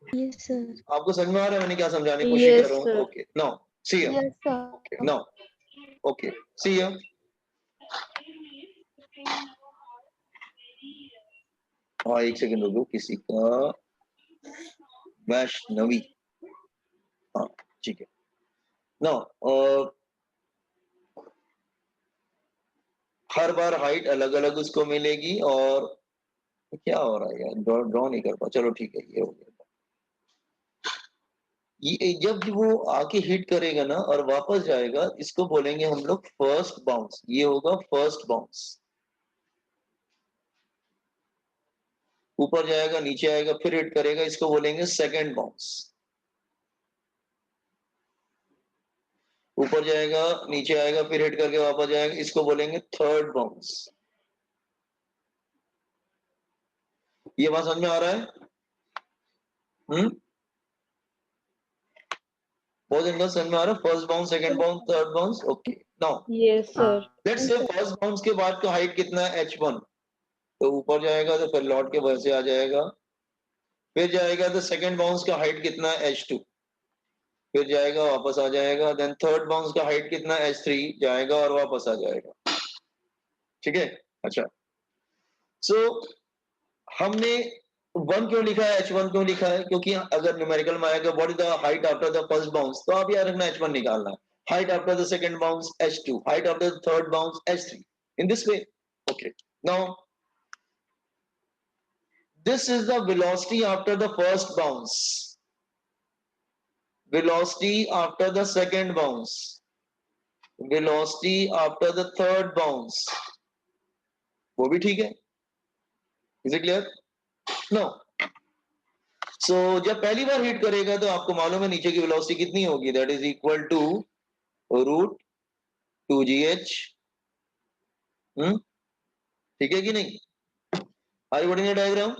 Yes, sir. आपको समझ में आ रहा है मैंने क्या समझाने की कोशिश Yes, कर रहा हूँ? sir. Okay now see here. Yes, sir. Okay now okay see here. हाँ एक सेकंड रुको, किसी का वैष्णवी. हाँ ठीक है. नाउ हर बार हाइट अलग अलग उसको मिलेगी. और क्या हो रहा है यार, ड्रॉ नहीं कर पा. चलो ठीक है, ये हो गया. ये जब वो आके हिट करेगा ना और वापस जाएगा, इसको बोलेंगे हम लोग फर्स्ट बाउंस. ये होगा फर्स्ट बाउंस. ऊपर जाएगा, नीचे आएगा, फिर हिट करेगा, इसको बोलेंगे सेकंड बाउंस. ऊपर जाएगा, नीचे आएगा, फिर हिट करके वापस जाएगा, इसको बोलेंगे थर्ड बाउंस. ये बात समझ में आ रहा है? बहुत इनका समझ में आ रहा है? First bounce, second bounce, third bounce. Okay now Yes, sir. Let's say first bounce के बाद का हाइट कितना है, h1. तो ऊपर जाएगा तो फिर लौट के वैसे आ जाएगा. फिर जाएगा तो सेकंड बाउंस का हाइट कितना है, h2. फिर जाएगा वापस आ जाएगा. देन थर्ड बाउंस का हाइट कितना है, h3. जाएगा और वापस आ जाएगा. ठीक है, अच्छा. सो हमने 1 क्यों लिखा है, h1 क्यों लिखा है? क्योंकि अगर न्यूमेरिकल में आएगा what is the height after the first bounce, तो आप याद रखना h1 निकालना है. Height after the second bounce h2, height after the third bounce h3. In this way. Okay now this is the velocity after the first bounce, velocity after the second bounce, velocity after the third bounce. वो भी ठीक है. Is it clear? No. So जब पहली बार हिट करेगा तो आपको मालूम है नीचे की वेलोसिटी कितनी होगी, that is equal to root 2gh। ठीक है कि नहीं? Are you getting the diagram?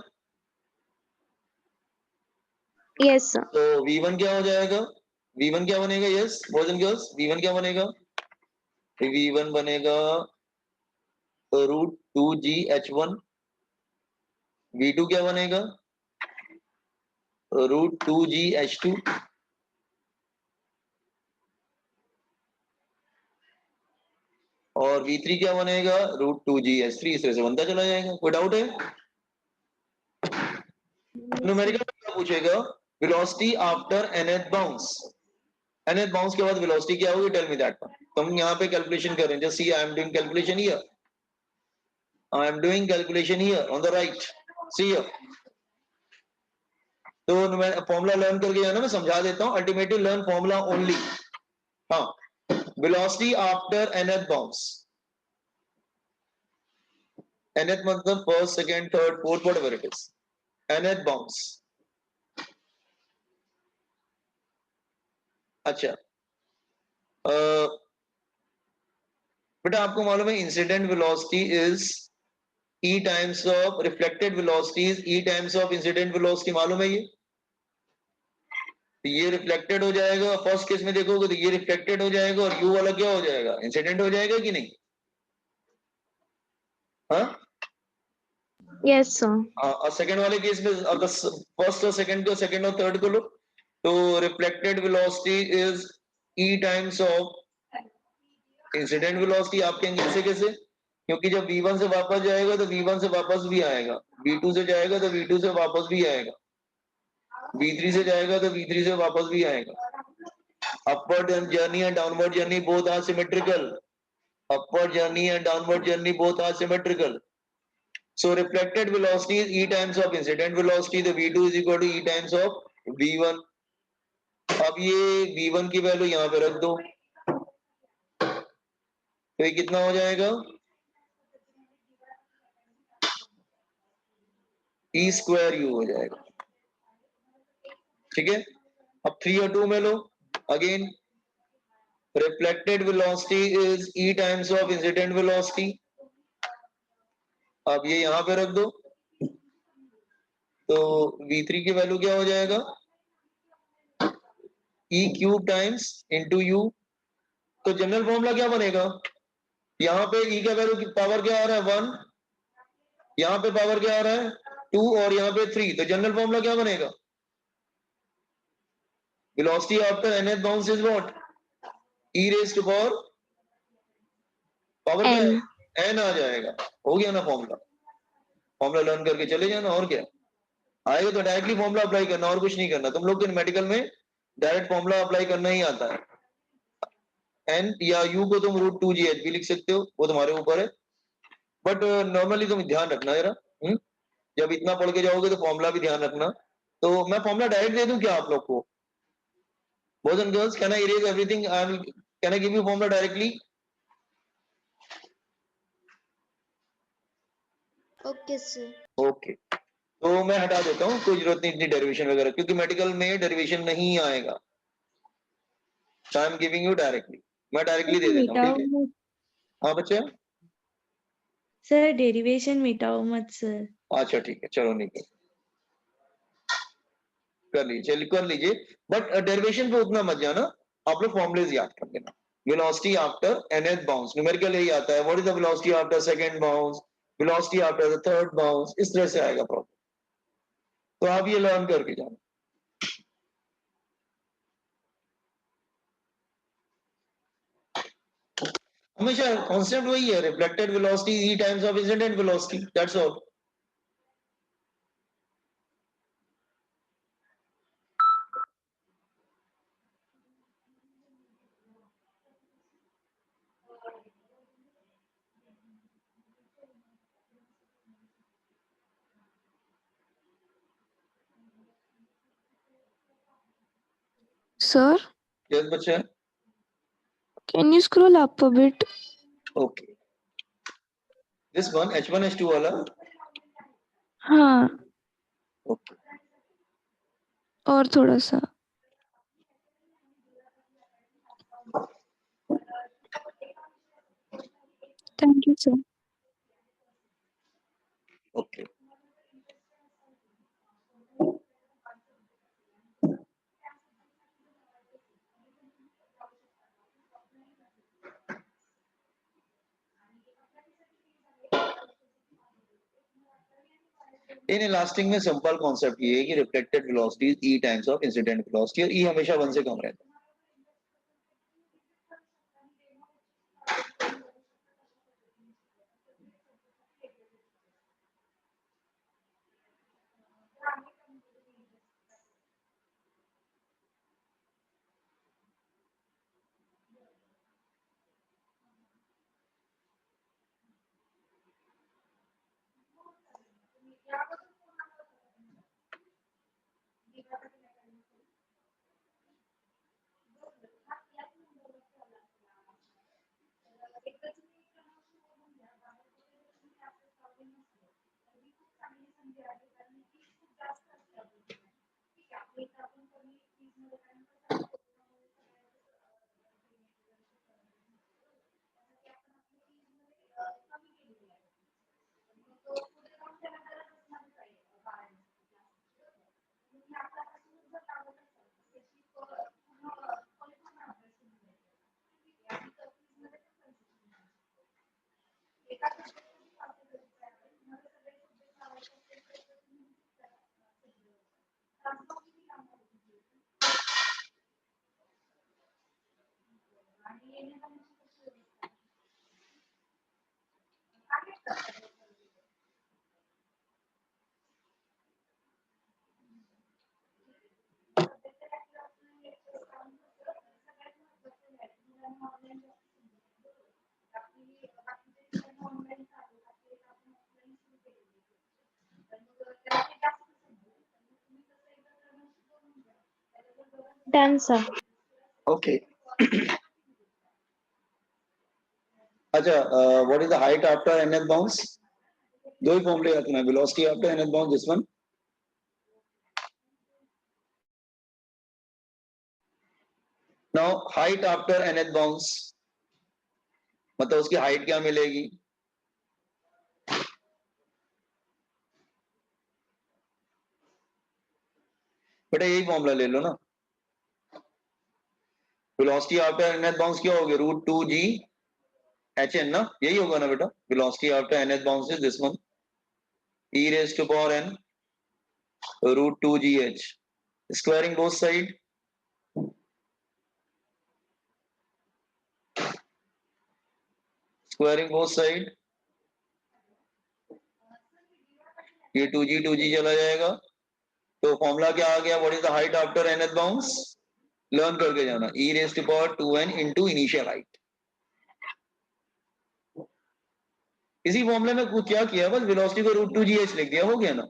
Yes, sir. तो V1 क्या हो जाएगा? V1 क्या बनेगा? Yes boys and girls, V1 क्या बनेगा? V1 बनेगा रूट 2gh1। V2 क्या बनेगा? Root 2gh2। और V3 क्या बनेगा? Root 2gh3। इस तरह से बनता चला जाएगा। कोई डाउट है? न्यूमेरिकल में क्या पूछेगा? Velocity after nth bounce. nth bounce के बाद वेलोसिटी क्या होगी? Tell me that. तो हम यहाँ पे कैलकुलेशन कर रहे हैं। Just see I am doing calculation here. I am doing calculation here on the right. See here. तो मैं फॉर्मूला लर्न करके जाना, मैं समझा देता हूं। Ultimately learn formula only. हाँ, velocity after nth bounce. nth मतलब first, second, third, fourth, whatever it is. nth bounce. अच्छा, बेटा आपको मालूम है incident velocity is e times of reflected velocity is e times of incident velocity. मालूम है ये? तो ये रिफ्लेक्टेड हो जाएगा। फर्स्ट केस में देखोगे तो ये रिफ्लेक्टेड हो जाएगा और यू वाला क्या हो जाएगा? इंसिडेंट हो जाएगा कि नहीं? हाँ, Yes, sir. और सेकंड वाले केस में अगर फर्स्ट और सेकंड को, सेकंड और थर्ड को लो, तो reflected velocity is e times of incident velocity. आपके एंगल से कैसे? क्योंकि जब V1 से वापस जाएगा तो V1 से वापस भी आएगा, V2 से जाएगा तो V2 से वापस भी आएगा, V3 से जाएगा तो V3 से वापस भी आएगा। Upward journey and downward journey both are symmetrical. upward journey and downward journey both are symmetrical. So reflected velocity is e times of incident velocity. The v2 is equal to e times of v1. अब ये v1 की वैल्यू यहाँ पे रख दो, तो ये कितना हो जाएगा? e स्क्वायर u हो जाएगा। ठीक है, अब 3 और 2 में लो। Again reflected velocity is e times of incident velocity. अब ये यहां पे रख दो, तो v3 की वैल्यू क्या हो जाएगा? e cube times into u। तो जनरल फॉर्मूला क्या बनेगा? यहाँ पे e का वैल्यू पावर क्या आ रहा है? 1। यहाँ पे पावर क्या आ रहा है? 2। और यहाँ पे 3। तो जनरल फॉर्मूला क्या बनेगा? Velocity after nth bounce is what? e raise to power क्या N. है? n आ जाएगा। हो गया ना फॉर्मूला? फॉर्मूला लर्न करके चले जाना, और क्या आएगा। तो डायरेक्टली फॉर्मूला अप्लाई करना, और कुछ नहीं करना। तुम लोग के मेडिकल में डायरेक्ट फॉर्मूला अप्लाई करना ही आता है। एन या यू को तुम रूट 2gh भी लिख सकते हो, वो तुम्हारे ऊपर है। बट नॉर्मली तुम ध्यान रखना जरा, जब इतना पढ़ के जाओगे तो फॉर्मूला भी ध्यान रखना। तो मैं फॉर्मूला डायरेक्ट दे दूं क्या आप लोग को? Boys and girls, can I erase everything? Can I give you formula directly? Okay sir. Okay, तो मैं हटा देता हूँ, कोई जरूरत नहीं इतनी डेरिवेशन वगैरह, क्योंकि मेडिकल में डेरिवेशन नहीं आएगा। So I am giving you directly, मैं डायरेक्टली दे देता हूँ। ठीक है? हाँ बच्चे, सर डेरिवेशन मिटाओ मत सर। अच्छा ठीक है, चलो नहीं कर लीजिए, चलिए कर लीजिए। बट डेरिवेशन पे उतना मत जाना, आप लोग फॉर्मुलेज याद कर लेना। Velocity after nth bounce, numerical यही आता है। What is the velocity after second bounce, velocity after the third bounce, इस तरह से आएगा प्रॉब्लम। तो आप ये लर्न करके जाना। हमेशा कांस्टेंट वही है, reflected velocity e times of incident velocity, that's all. Sir, yes बच्चे, can you scroll up a bit? Okay. This one h1 h2 वाला, हाँ, ओके। और थोड़ा सा। Okay. इन इलास्टिक में सिंपल कॉन्सेप्ट ये है कि reflected velocity is e times of incident velocity और ई हमेशा 1 से कम रहता है. Done, sir. Okay. अच्छा, what is the height after nth bounce? दो ही फॉर्मूले रखना है, velocity after nth bounce, this one. Now height after nth bounce, मतलब उसकी हाइट क्या मिलेगी? बेटा यही फॉर्मूला ले लो ना. वेलोसिटी आफ्टर nth बाउंस क्या होगी? √2g hn ना, यही होगा ना बेटा. Velocity after nth bounce is this one, e raised to power n √2gh. Squaring both side, squaring both side, ये 2g चला जाएगा. तो फॉर्मूला क्या आ गया? What is the height after nth bounce? Learn करके जाना, e raised to power 2n into initial height. इसी फॉर्मूले में कुछ क्या किया, बस वेलोसिटी को √2gh लिख दिया, हो गया ना.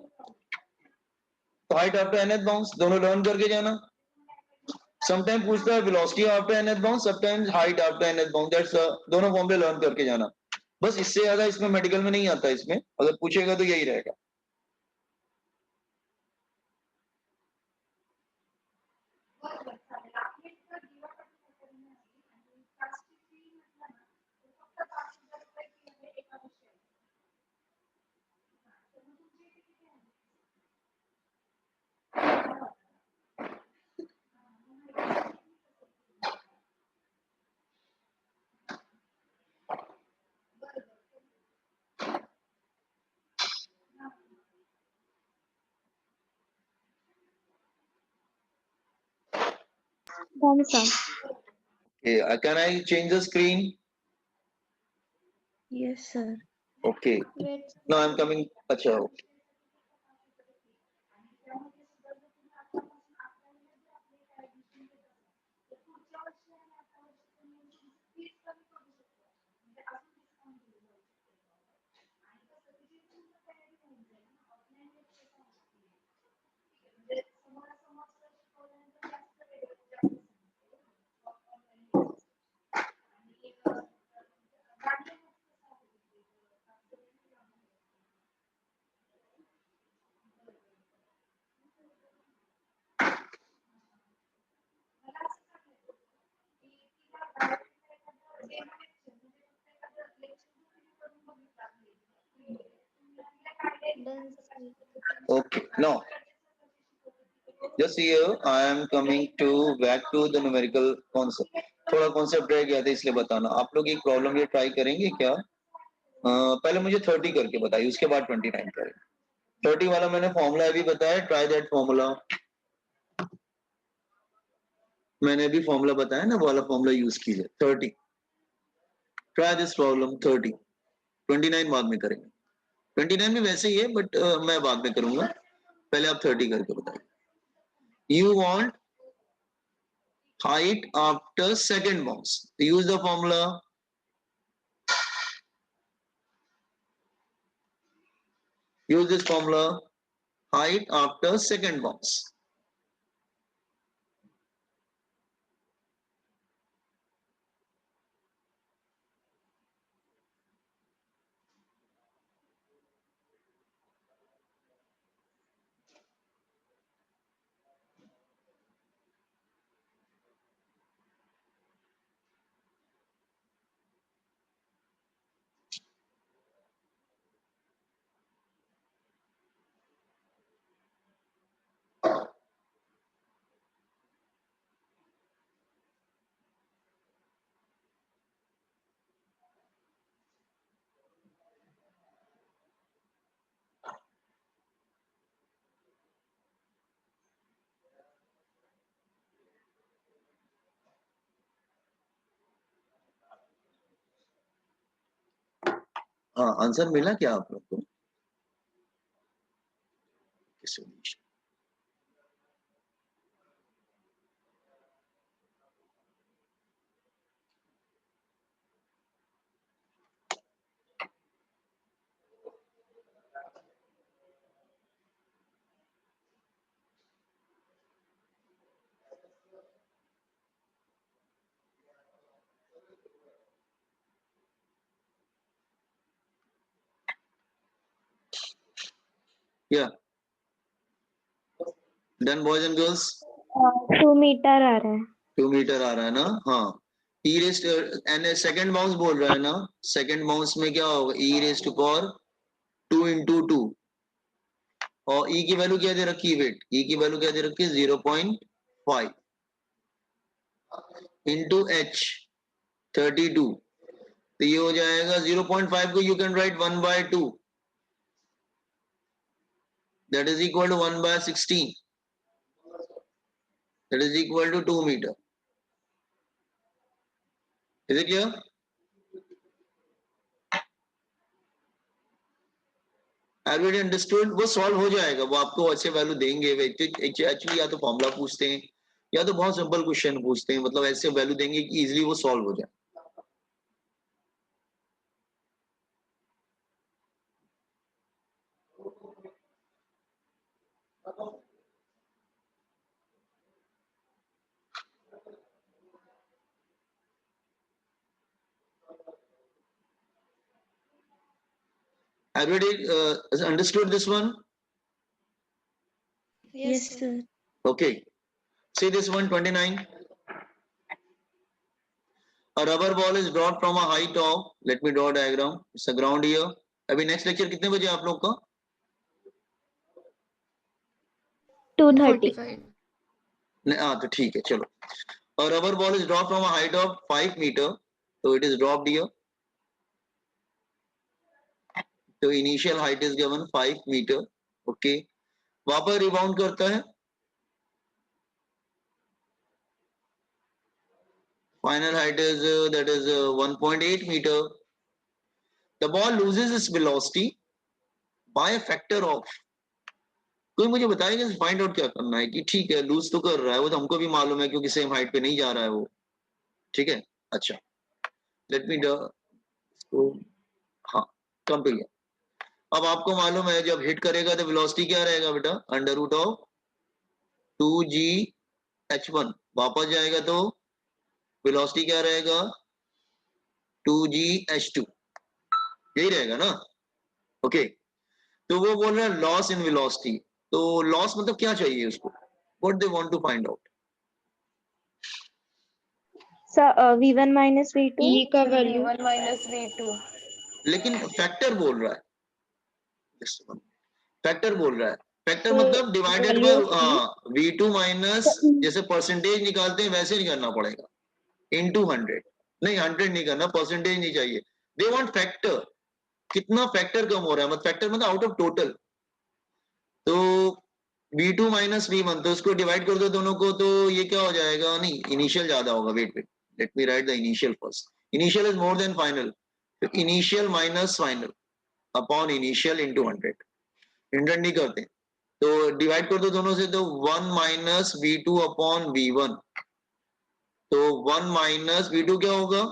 तो हाइट आफ्टर nth बाउंस दोनों लर्न करके जाना. समटाइम पूछता है velocity after nth bounce, sometimes height after nth bounce. That's दोनों फॉर्मूले लर्न करके जाना. बस इससे ज्यादा इसमें मेडिकल में नहीं आता. इसमें अगर पूछेगा तो यही रहेगा. Done, sir. Okay, can I change the screen? Yes, sir. Okay. Wait. No, I'm coming. अच्छा. Okay. Okay, now just here I am coming to back to the numerical concept. थोड़ा कॉन्सेप्ट रह गया था इसलिए बताना. आप लोग एक प्रॉब्लम ये ट्राई करेंगे क्या? पहले मुझे 30 करके बताइए, उसके बाद 29 करें. 30 वाला मैंने फॉर्मूला अभी बताया, ट्राई दैट फॉर्मूला. मैंने अभी फॉर्मूला बताया ना, वो वाला फॉर्मूला यूज कीजिए. 30 ट्राई दिस प्रॉब्लम. 30 29 बाद में करेंगे. 29 में वैसे ही है बट मैं बाद में करूंगा. पहले आप 30 करके बताइए. You want height after second bounce. Use the formula. Use this formula. Height after second bounce. हाँ, आंसर मिला क्या आप लोग को? Solution. Yeah. Done, boys and girls. 2 metre आ रहा है. 2 मीटर आ रहा है ना? हाँ. E raised and second bounce बोल रहा है ना? Second bounce में क्या होगा? E raised to power 2 into 2. और E की वैल्यू क्या दे रखी है? वेट. E की वैल्यू क्या दे रखी है? 0.5 into H 32. तो ये हो जाएगा 0.5 को you can write 1/2. That is equal to 1/16. That is equal to 2 meter. Is it clear? Everybody understood? वो सॉल्व हो जाएगा, वो आपको अच्छे वैल्यू देंगे. एक्चुअली या तो फॉर्मूला पूछते हैं या तो बहुत सिंपल क्वेश्चन पूछते हैं, मतलब ऐसे वैल्यू देंगे कि इजीली वो सॉल्व हो जाए. Everybody understood this one? Yes, sir. Okay. See this one, 29. A rubber ball is dropped from a height of, let me draw a diagram. It's a ground here. अभी next lecture कितने बजे आप लोग का? 2:30. हाँ तो ठीक है, चलो. A rubber ball is dropped from a height of 5 meter. So it is dropped here. So initial height is given 5 meter. Okay. वापस रिबाउंड करता है. Final height is that is 1.8 meter. The ball loses its velocity by a factor of. कोई मुझे बताएगा फाइंड आउट क्या करना है कि ठीक है लूज तो कर रहा है वो, तो हमको भी मालूम है क्योंकि सेम हाइट पे नहीं जा रहा है वो. ठीक है. अच्छा, लेट मी इसको. हाँ, कम पे गया. अब आपको मालूम है जब हिट करेगा तो वेलोसिटी क्या रहेगा बेटा? Under root of 2g(h1). वापस जाएगा तो वेलोसिटी क्या रहेगा? 2g(h2). यही रहेगा ना? ओके. तो वो बोल रहा है लॉस इन वेलोसिटी. तो लॉस मतलब क्या चाहिए उसको? What they want to find out? V1 minus V2. E का वैल्यू V1 minus V2. लेकिन फैक्टर बोल रहा है. फैक्टर बोल रहा है, फैक्टर तो मतलब divided value by of V2 minus, जैसे परसेंटेज निकालते हैं वैसे नहीं करना पड़ेगा, इनटू 100, नहीं 100 नहीं करना, परसेंटेज नहीं चाहिए, दे वांट फैक्टर, कितना फैक्टर कम हो रहा है, मतलब फैक्टर मतलब आउट ऑफ टोटल। तो V2 माइनस V1, तो इसको डिवाइड कर दो दोनों को, तो ये क्या हो जाएगा, नहीं इनिशियल ज्यादा होगा, wait wait, let me write the initial first, initial is more than final, initial minus final upon initial into 100, 100 नहीं करते, तो डिवाइड कर दो दोनों से, तो 1 माइनस V2 अपॉन V1, तो 1 माइनस V2 क्या होगा,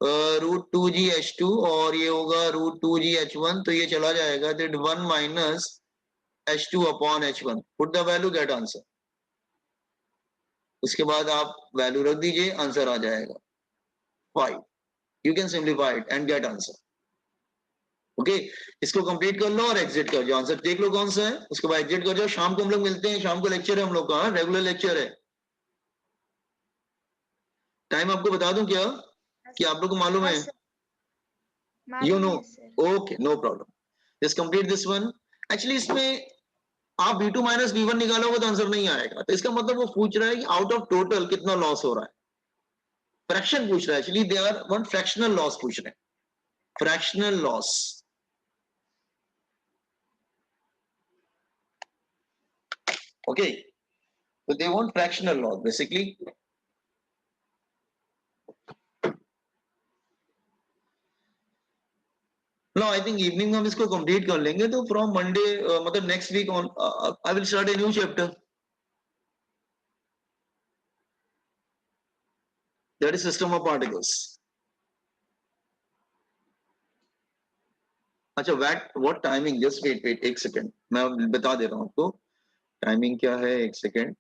√2GH2, और ये होगा √2GH1, तो ये चला जाएगा, तो 1 minus H2 upon H1, put the value, get answer, उसके बाद आप वैल्यू रख दीजिए, आंसर आ जाएगा 5, you can simplify it and get answer. Okay, इसको कंप्लीट कर लो और एग्जिट कर जाओ, आंसर देख लो कौन सा है, उसके बाद एग्जिट कर जाओ। शाम को हम लोग मिलते हैं, शाम को लेक्चर है हम लोग का, रेगुलर लेक्चर है। टाइम आपको बता दूं क्या, कि आप लोग को मालूम है, you know, okay no problem, just complete this one. Actually इसमें आप V2 माइनस V1 निकालोगे तो आंसर नहीं आएगा, तो इसका मतलब वो पूछ रहा है कि आउट ऑफ टोटल कितना लॉस हो रहा है, फ्रैक्शन पूछ रहा है, actually they are one fractional loss पूछ रहे हैं, फ्रैक्शनल लॉस। ओके, तो they want fractional loss basically. No, I think evening में हम इसको कंप्लीट कर लेंगे, तो फ्रॉम मंडे मतलब next week on I will start a new chapter, that is system of particles. अच्छा, what timing, just wait wait एक सेकेंड, मैं बता दे रहा हूं आपको टाइमिंग क्या है, एक सेकेंड।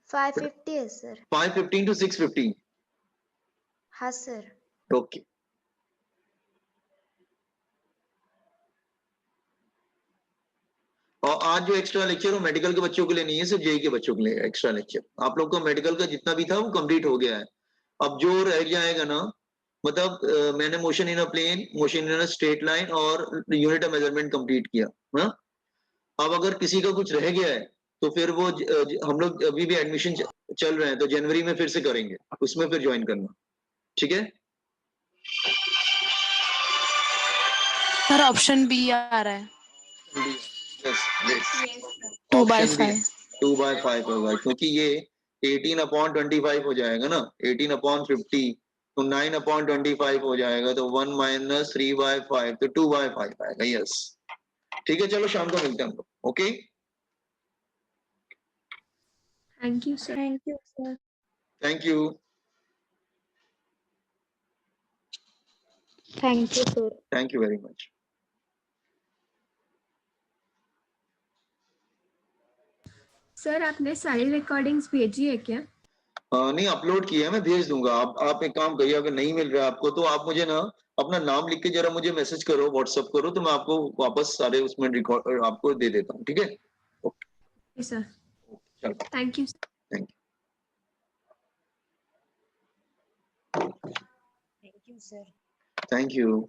5:50 है सर। 5:15 to 6:15। हाँ सर। ओके, और आज जो एक्स्ट्रा लेक्चर हो मेडिकल के बच्चों के लिए नहीं है, सिर्फ जेई के बच्चों के लिए एक्स्ट्रा लेक्चर। आप लोग का मेडिकल का जितना भी था वो कंप्लीट हो गया है, अब जो रह जाएगा ना, मतलब मैंने motion in a plane, motion in a straight line और यूनिट ऑफ मेजरमेंट कंप्लीट किया, हाँ? अब अगर किसी का कुछ रह गया है तो फिर वो हम लोग अभी भी एडमिशन चल रहे हैं, तो जनवरी में फिर से करेंगे, उसमें फिर ज्वाइन करना, ठीक है? सर ऑप्शन बी आ रहा है, Yes, 2/5। 2/5 होगा, क्योंकि ये 18/25 हो जाएगा ना, 18/50, तो 9/25 हो जाएगा, तो 1 माइनस 3/5, तो 2/5 आएगा। यस, ठीक है, चलो शाम को मिलते हैं हम लोग। Okay, Thank you, sir. Thank you, Thank you, sir. Thank you very much. Sir आपने सारी रिकॉर्डिंग्स भेजी है क्या? नहीं अपलोड किया है, मैं भेज दूंगा। आप एक काम करिए, अगर नहीं मिल रहा है आपको, तो आप मुझे ना अपना नाम लिख के जरा मुझे मैसेज करो, व्हाट्सएप करो, तो मैं आपको वापस सारे उसमें रिकॉर्ड आपको दे देता हूँ, ठीक है? ओके सर, चलो, thank you. Thank thank you sir. You, thank you.